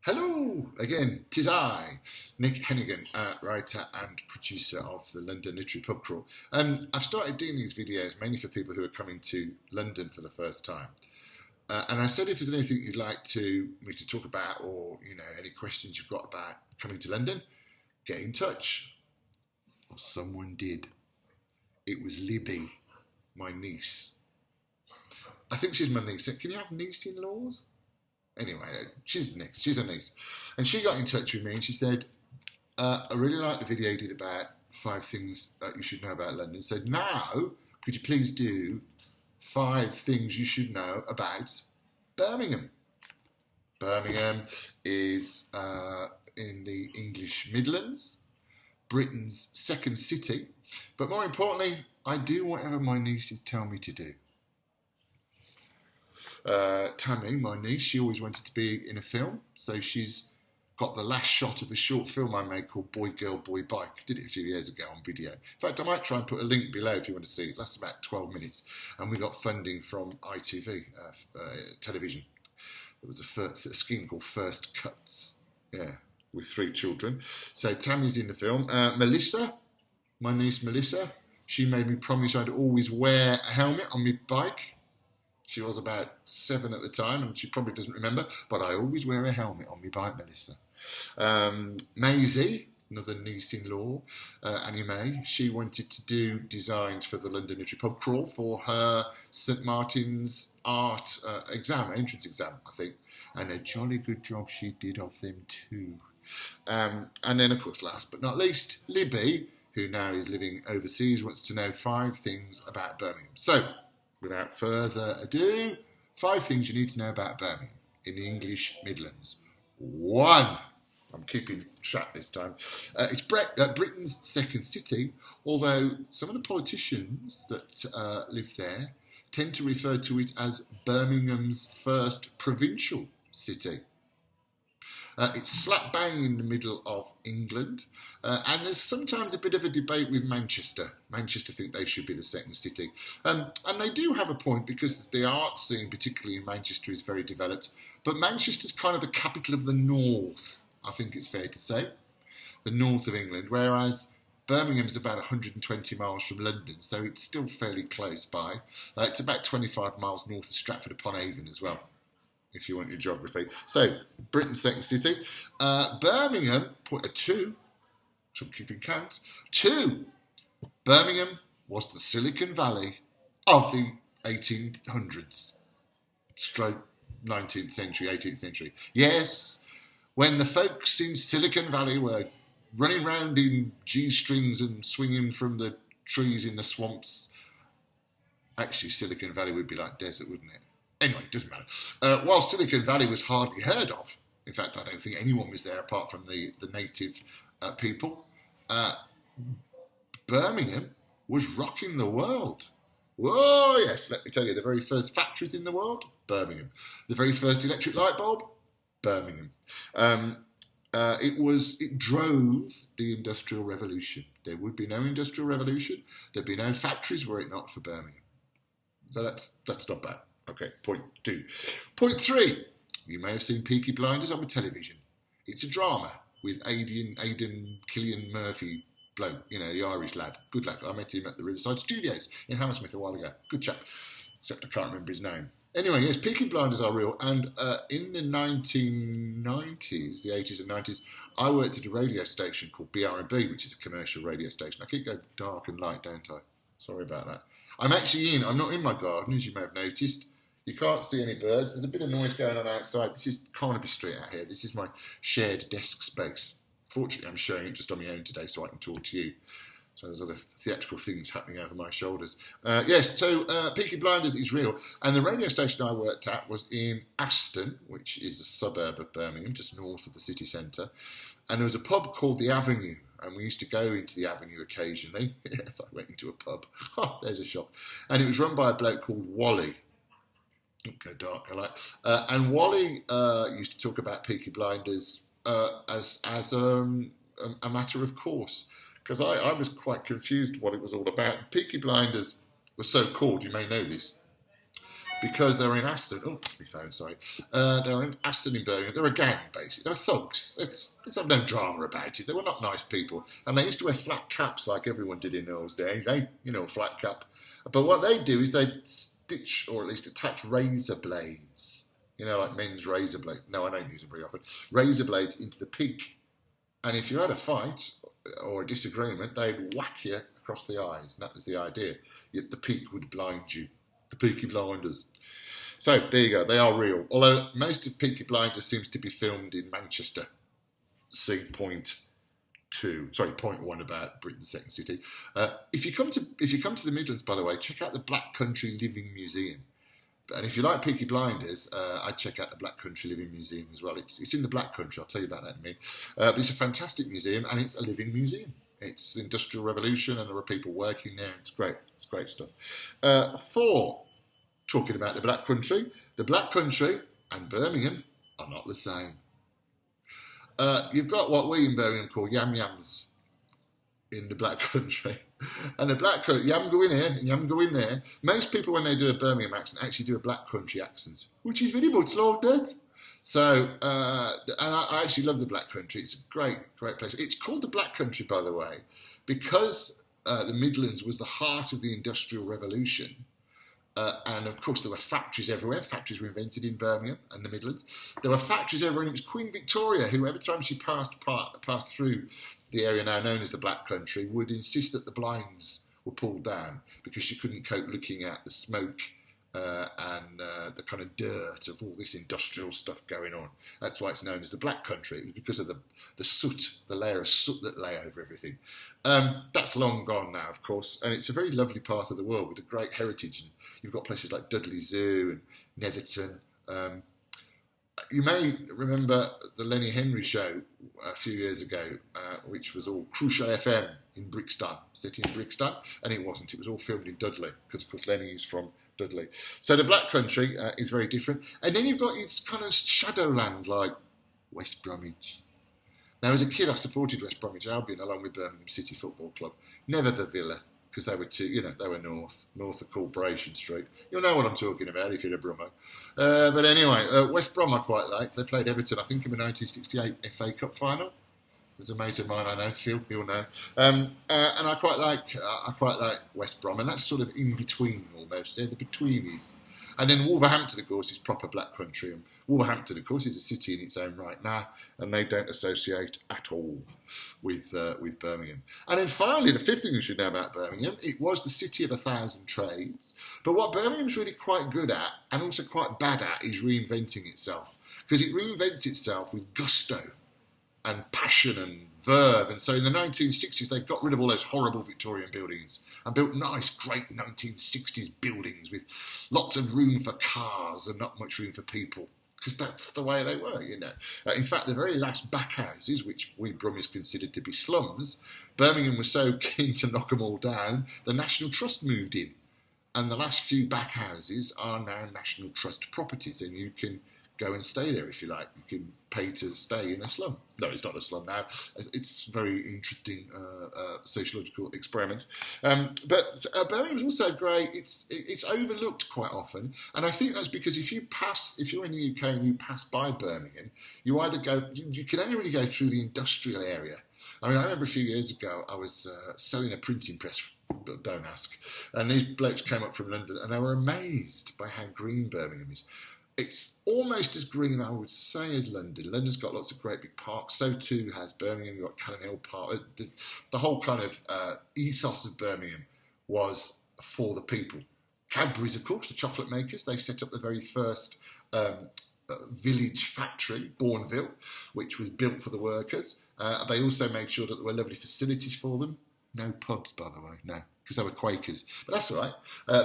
Hello again, 'tis I, Nick Hennigan, writer and producer of the London Literary Pub Crawl. I've started doing these videos mainly for people who are coming to London for the first time. And I said if there's anything you'd like me to talk about, or any questions you've got about coming to London, get in touch. Well, someone did. It was Libby, my niece. I think she's my niece. Can you have niece-in-laws? Anyway, she's a niece. And she got in touch with me and she said, I really like the video you did about 5 things that you should know about London. So now, could you please do 5 things you should know about Birmingham? Birmingham is in the English Midlands, Britain's second city. But more importantly, I do whatever my nieces tell me to do. Tammy, my niece, she always wanted to be in a film, so she's got the last shot of a short film I made called Boy Girl Boy Bike. I did it a few years ago on video. In fact, I might try and put a link below if you want to see it. It lasts about 12 minutes, and we got funding from ITV television. There was a scheme called First Cuts, with 3 children. So Tammy's in the film. Melissa, my niece Melissa, she made me promise I'd always wear a helmet on my bike. She was about 7 at the time, and she probably doesn't remember, but I always wear a helmet on my bike, Melissa. Maisie, another niece-in-law, Annie May, she wanted to do designs for the London Literary Pub Crawl for her St Martin's art entrance exam, I think. And a jolly good job she did of them too. And then, of course, last but not least, Libby, who now is living overseas, wants to know 5 things about Birmingham. So, without further ado, 5 things you need to know about Birmingham in the English Midlands. 1. I'm keeping track this time. It's Britain's second city, although some of the politicians that live there tend to refer to it as Birmingham's first provincial city. It's slap bang in the middle of England, and there's sometimes a bit of a debate with Manchester. Manchester think they should be the second city, and they do have a point because the art scene, particularly in Manchester, is very developed. But Manchester's kind of the capital of the north, I think it's fair to say, the north of England, whereas Birmingham's about 120 miles from London, so it's still fairly close by. It's about 25 miles north of Stratford-upon-Avon as well, if you want your geography. So, Britain's second city. Birmingham, put a 2, which I'm keeping count. 2, Birmingham was the Silicon Valley of the 1800s. Stroke 19th century, 18th century. Yes, when the folks in Silicon Valley were running around in G-strings and swinging from the trees in the swamps. Actually, Silicon Valley would be like desert, wouldn't it? Anyway, it doesn't matter. While Silicon Valley was hardly heard of, in fact, I don't think anyone was there apart from the native people, Birmingham was rocking the world. Whoa, yes, let me tell you, the very first factories in the world, Birmingham. The very first electric light bulb, Birmingham. It drove the Industrial Revolution. There would be no Industrial Revolution. There'd be no factories were it not for Birmingham. So that's not bad. Okay, point 2. Point 3. You may have seen Peaky Blinders on the television. It's a drama with Aidan Killian Murphy bloke, the Irish lad. Good lad. I met him at the Riverside Studios in Hammersmith a while ago. Good chap. Except I can't remember his name. Anyway, yes, Peaky Blinders are real. And in the 1990s, the 80s and 90s, I worked at a radio station called BR&B, which is a commercial radio station. I keep going dark and light, don't I? Sorry about that. I'm not in my garden, as you may have noticed. You can't see any birds. There's a bit of noise going on outside. This is Carnaby Street out here. This is my shared desk space. Fortunately, I'm showing it just on my own today so I can talk to you. So there's other theatrical things happening over my shoulders. Peaky Blinders is real. And the radio station I worked at was in Aston, which is a suburb of Birmingham, just north of the city centre. And there was a pub called The Avenue. And we used to go into the Avenue occasionally. Yes, I went into a pub. Oh, there's a shock. And it was run by a bloke called Wally. Don't go dark, I like. And Wally used to talk about Peaky Blinders as a matter of course. Because I was quite confused what it was all about. Peaky Blinders was so called, you may know this, because they were in Aston. Oh, that's my phone, sorry. They were in Aston in Birmingham. They're a gang, basically. They're thugs. Let's have no drama about it. They were not nice people. And they used to wear flat caps like everyone did in those days, eh? You know, flat cap. But what they do is they stitch, or at least attach razor blades. You know, like men's razor blades. No, I don't use them very often. Razor blades into the peak. And if you had a fight or a disagreement, they'd whack you across the eyes. And that was the idea. Yet the peak would blind you. The Peaky Blinders. So, there you go. They are real. Although most of Peaky Blinders seems to be filmed in Manchester. See point 1 about Britain's second city. If you come to the Midlands, by the way, check out the Black Country Living Museum. And if you like Peaky Blinders, I'd check out the Black Country Living Museum as well. It's in the Black Country. I'll tell you about that in a minute. But it's a fantastic museum, and it's a living museum. It's Industrial Revolution, and there are people working there. It's great. It's great stuff. 4, talking about the Black Country and Birmingham are not the same. You've got what we in Birmingham call yam-yams in the Black Country. And the Black Country, yam go in here and yam go in there. Most people, when they do a Birmingham accent, actually do a Black Country accent, which is very much like that. So, and I actually love the Black Country. It's a great, great place. It's called the Black Country, by the way, because the Midlands was the heart of the Industrial Revolution. And of course, there were factories everywhere. Factories were invented in Birmingham and the Midlands. There were factories everywhere, and it was Queen Victoria who, every time she passed through the area now known as the Black Country, would insist that the blinds were pulled down because she couldn't cope looking at the smoke and the kind of dirt of all this industrial stuff going on. That's why it's known as the Black Country. It was because of the soot, the layer of soot that lay over everything. That's long gone now, of course, and it's a very lovely part of the world with a great heritage. And you've got places like Dudley Zoo and Netherton. You may remember the Lenny Henry show a few years ago, which was all Crucial FM in Brixton, set in Brixton, and it wasn't. It was all filmed in Dudley, because, of course, Lenny is from Dudley. So the Black Country is very different. And then you've got its kind of shadowland like West Bromwich. Now, as a kid, I supported West Bromwich Albion along with Birmingham City Football Club. Never the Villa, because they were they were north of Corporation Street. You'll know what I'm talking about if you're a Brummo. But anyway, West Brom I quite liked. They played Everton, I think, in the 1968 FA Cup final. There's a mate of mine I know, Phil, you'll know. And I quite like West Brom, and that's sort of in between almost. They're the betweenies. And then Wolverhampton, of course, is proper Black Country. And Wolverhampton, of course, is a city in its own right now, and they don't associate at all with Birmingham. And then finally, the 5th thing you should know about Birmingham, it was the city of 1,000 trades. But what Birmingham's really quite good at, and also quite bad at, is reinventing itself. Because it reinvents itself with gusto and passion and verve. And so in the 1960s, they got rid of all those horrible Victorian buildings and built nice, great 1960s buildings with lots of room for cars and not much room for people, because that's the way they were, you know. In fact, the very last back houses, which we Brummies considered to be slums, Birmingham was so keen to knock them all down, the National Trust moved in. And the last few back houses are now National Trust properties, and you can go and stay there if you like. You can pay to stay in a slum. No, it's not a slum now. It's a very interesting sociological experiment. But Birmingham's also great. It's overlooked quite often, and I think that's because if you're in the UK and you pass by Birmingham, you can only really go through the industrial area. I mean, I remember a few years ago I was selling a printing press. Don't ask. And these blokes came up from London, and they were amazed by how green Birmingham is. It's almost as green, I would say, as London. London's got lots of great big parks. So too has Birmingham. You've got Cannon Hill Park. The whole kind of ethos of Birmingham was for the people. Cadbury's, of course, the chocolate makers. They set up the very first village factory, Bourneville, which was built for the workers. They also made sure that there were lovely facilities for them. No pubs, by the way, no, because they were Quakers. But that's all right.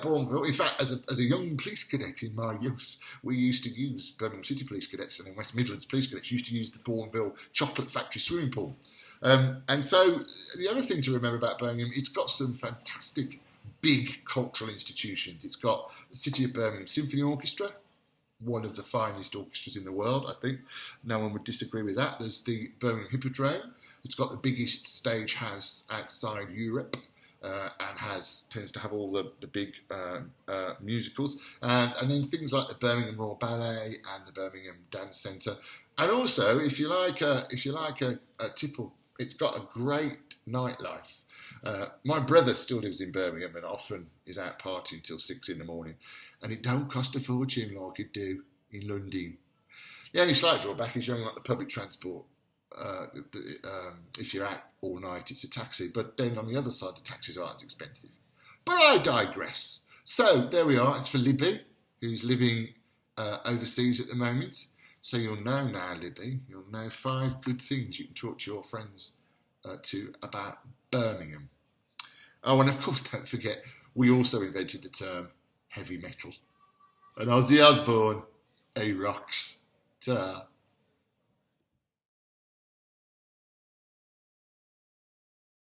Bourneville, in fact, as a young police cadet in my youth, we used to use Birmingham City Police Cadets, and in West Midlands Police Cadets used to use the Bourneville Chocolate Factory swimming pool. And so the other thing to remember about Birmingham, it's got some fantastic big cultural institutions. It's got the City of Birmingham Symphony Orchestra, one of the finest orchestras in the world, I think. No one would disagree with that. There's the Birmingham Hippodrome. It's got the biggest stage house outside Europe. and tends to have all the big musicals, and then things like the Birmingham Royal Ballet and the Birmingham Dance Centre, and also if you like a tipple, it's got a great nightlife. My brother still lives in Birmingham and often is out partying till 6 in the morning, and it don't cost a fortune like it do in London. The only slight drawback is you haven't got the public transport. If you're out all night, it's a taxi. But then on the other side, the taxis aren't as expensive. But I digress. So there we are. It's for Libby, who's living overseas at the moment. So you'll know now, Libby. You'll know 5 good things you can talk to your friends about Birmingham. Oh, and of course, don't forget, we also invented the term heavy metal. And Ozzy Osbourne, he rocks. Ta.